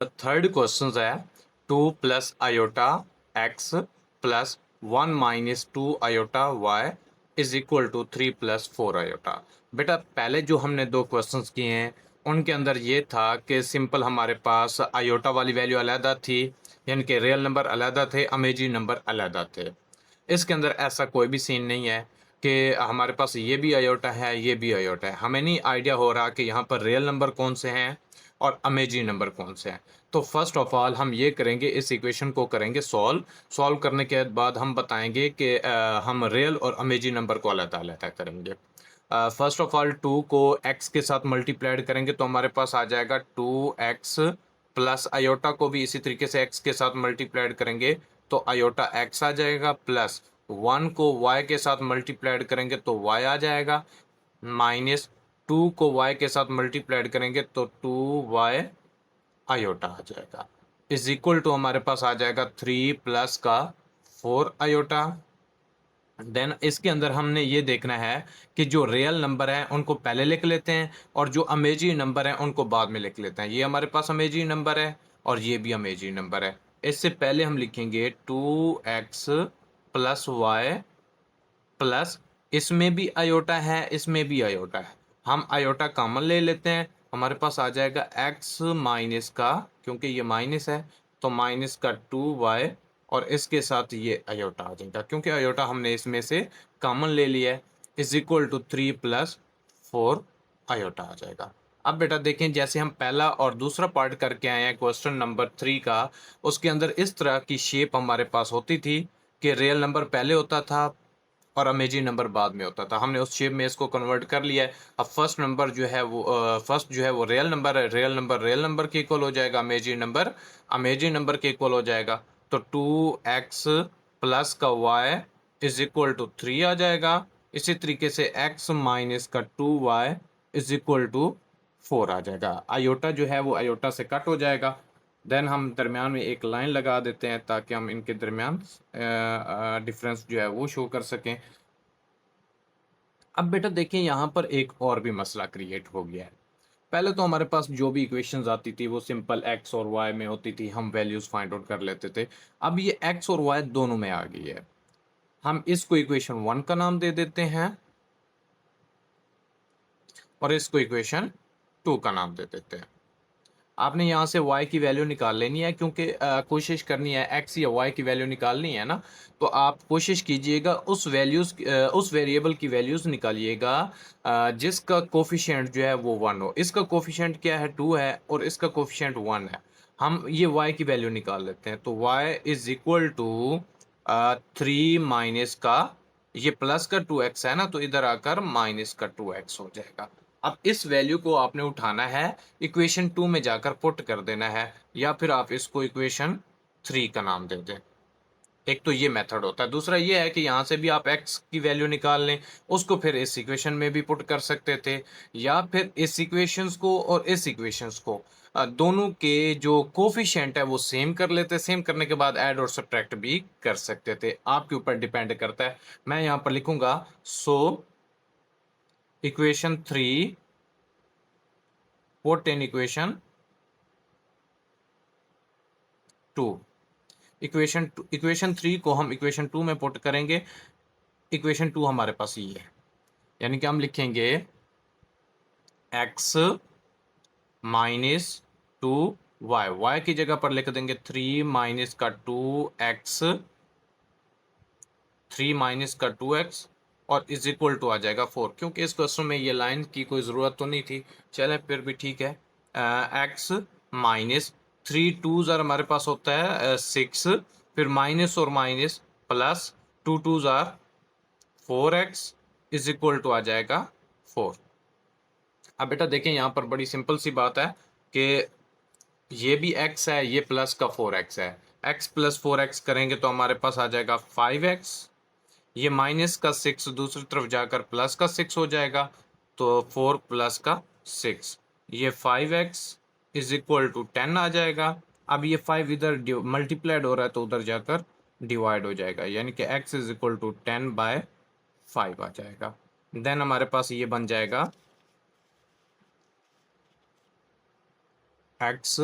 Third question है 2 plus iota x plus 1 minus 2 iota y is equal to 3 plus 4 iota. बेटा पहले जो हमने दो क्वेश्चंस किए हैं उनके अंदर ये था कि सिंपल हमारे पास आयोटा वाली वैल्यू अलहदा थी, यानी कि रियल नंबर अलहदा थे, अमेजी नंबर अलहदा थे। इसके अंदर ऐसा कोई भी सीन नहीं है कि हमारे पास ये भी आयोटा है ये भी आयोटा है। हमें नहीं आइडिया हो रहा कि यहाँ पर रियल नंबर कौन से हैं और अमेजी नंबर कौन से हैं। तो फर्स्ट ऑफ ऑल हम ये करेंगे, इस इक्वेशन को करेंगे सॉल्व करने के बाद हम बताएंगे कि हम रियल और अमेजी नंबर को अलग-अलग करेंगे। फर्स्ट ऑफ ऑल 2 को x के साथ मल्टीप्लाइड करेंगे तो हमारे पास आ जाएगा 2x प्लस आयोटा को भी इसी तरीके से x के साथ मल्टीप्लाइड करेंगे तो आयोटा x आ जाएगा, प्लस 1 को y के साथ मल्टीप्लाइड करेंगे तो y आ जाएगा, माइनस 2 को y के साथ मल्टीप्लाइड करेंगे तो 2y आयोटा आ जाएगा, इज इक्वल टू हमारे पास आ जाएगा 3 प्लस का 4 आयोटा। देन इसके अंदर हमने ये देखना है कि जो रियल नंबर हैं उनको पहले लिख लेते हैं और जो अमेजी नंबर हैं उनको बाद में लिख लेते हैं। ये हमारे पास अमेजी नंबर है और ये भी अमेजी नंबर है। इससे पहले हम लिखेंगे 2x प्लस वाई प्लस, इसमें भी आयोटा है इसमें भी आयोटा है, हम आयोटा कॉमन ले लेते हैं, हमारे पास आ जाएगा x माइनस का, क्योंकि ये माइनस है तो माइनस का 2y और इसके साथ ये आयोटा आ जाएगा क्योंकि आयोटा हमने इसमें से कॉमन ले लिया है, is equal to 3 plus 4 iota आ जाएगा। अब बेटा देखें, जैसे हम पहला और दूसरा पार्ट करके आए हैं क्वेश्चन नंबर 3 का, उसके अंदर इस तरह की शेप हमारे पास होती थी कि रियल नंबर पहले होता था और अमेजी नंबर बाद में होता था। हमने उस शेप में इसको कन्वर्ट कर लिया है। अब फर्स्ट नंबर जो है वो फर्स्ट जो है वो रियल नंबर है, रियल नंबर के इक्वल हो जाएगा, अमेजी नंबर के इक्वल हो जाएगा। तो 2x प्लस का y इज इक्वल टू 3 आ जाएगा। इसी तरीके से x माइनस का 2y इज इक्वल टू 4 आ जाएगा। आयोटा जो है वो आयोटा से कट हो जाएगा। देन हम दरमियान में एक लाइन लगा देते हैं ताकि हम इनके दरमियान डिफरेंस जो है वो शो कर सकें। अब बेटा देखिए, यहाँ पर एक और भी मसला क्रिएट हो गया है। पहले तो हमारे पास जो भी इक्वेशंस आती थी वो सिंपल एक्स और वाई में होती थी, हम वैल्यूज फाइंड आउट कर लेते थे। अब ये एक्स और वाई दोनों में आ गई है। हम इसको इक्वेशन 1 का नाम दे देते हैं और इसको इक्वेशन 2 का नाम दे देते हैं। आपने यहाँ से y की वैल्यू निकाल लेनी है क्योंकि कोशिश करनी है x या y की वैल्यू निकालनी है ना। तो आप कोशिश कीजिएगा उस वेरिएबल की वैल्यूज़ निकालिएगा जिसका कोफिशिएंट जो है वो 1 हो। इसका कोफिशिएंट क्या है, 2 है और इसका कोफिशिएंट 1 है। हम ये y की वैल्यू निकाल लेते हैं तो y is equal to 3 minus का, ये प्लस का 2x है ना तो इधर आकर माइनस का 2x हो जाएगा। अब इस वैल्यू को आपने उठाना है, इक्वेशन 2 में जाकर पुट कर देना है, या फिर आप इसको इक्वेशन 3 का नाम दे दें। एक तो ये मेथड होता है। दूसरा ये है कि यहाँ से भी आप x की वैल्यू निकाल लें, उसको फिर इस इक्वेशन में भी पुट कर सकते थे, या फिर इस इक्वेशंस को और इस इक्वेशंस को दोनों के जो कोफिशिएंट है वो सेम कर लेते, सेम करने के बाद ऐड और सब्ट्रैक्ट भी कर सकते थे। आपके ऊपर डिपेंड करता है। मैं यहाँ पर लिखूंगा so equation 3 put in equation 2। Equation 3 को हम इक्वेशन 2 में पुट करेंगे। इक्वेशन 2 हमारे पास ये है, यानी कि हम लिखेंगे x माइनस 2y, y की जगह पर लिख देंगे 3 माइनस का 2x, 3 माइनस का 2x और इज इक्वल टू आ जाएगा 4। क्योंकि इस क्वेश्चन में ये लाइन की कोई ज़रूरत तो नहीं थी, चले फिर भी ठीक है। x माइनस 3 टू ज़ार हमारे पास होता है 6, फिर माइनस और माइनस प्लस 2 टू ज़ार 4x इज इक्वल टू आ जाएगा 4। अब बेटा देखें, यहाँ पर बड़ी सिंपल सी बात है कि ये भी x है, ये प्लस का 4x है। x प्लस 4x करेंगे तो हमारे पास आ जाएगा 5x, ये माइनस का 6 दूसरी तरफ जाकर प्लस का 6 हो जाएगा तो 4 प्लस का 6, ये 5x इज इक्वल टू 10 आ जाएगा। अब ये 5 इधर मल्टीप्लाइड हो रहा है तो उधर जाकर डिवाइड हो जाएगा, यानी कि x इज इक्वल टू 10/5 आ जाएगा। देन हमारे पास ये बन जाएगा x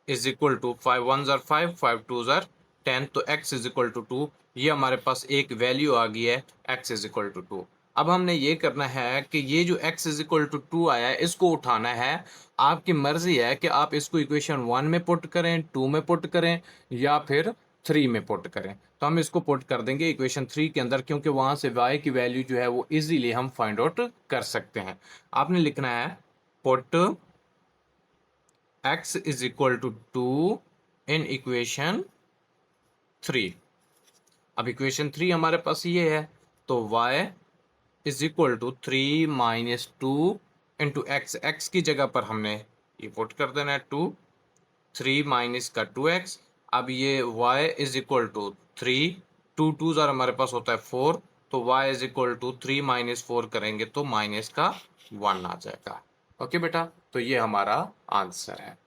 इज इक्वल टू 5 1 ज़र 5 5 2 ज़र 10, तो x इज इक्वल टू 2। ये हमारे पास एक वैल्यू आ गई है x इज इक्वल टू 2। अब हमने ये करना है कि ये जो x इज इक्वल टू 2 आया है इसको उठाना है। आपकी मर्जी है कि आप इसको इक्वेशन 1 में पुट करें, 2 में पुट करें या फिर 3 में पुट करें। तो हम इसको पुट कर देंगे इक्वेशन 3 के अंदर, क्योंकि वहां से y की वैल्यू जो है वो इजीली हम फाइंड आउट कर सकते हैं। आपने लिखना है put x is equal to 2 in equation 3। अब इक्वेशन 3 हमारे पास ये है, तो y is equal to 3 minus 2 into x. X की जगह पर हमने ये पुट कर देना है 2, 3 माइनस का 2x। अब ये y इज इक्वल टू 3, 2 2 ज़र हमारे पास होता है 4, तो y is equal to 3 minus 4 करेंगे तो माइनस का 1 आ जाएगा। ओके बेटा, तो ये हमारा आंसर है।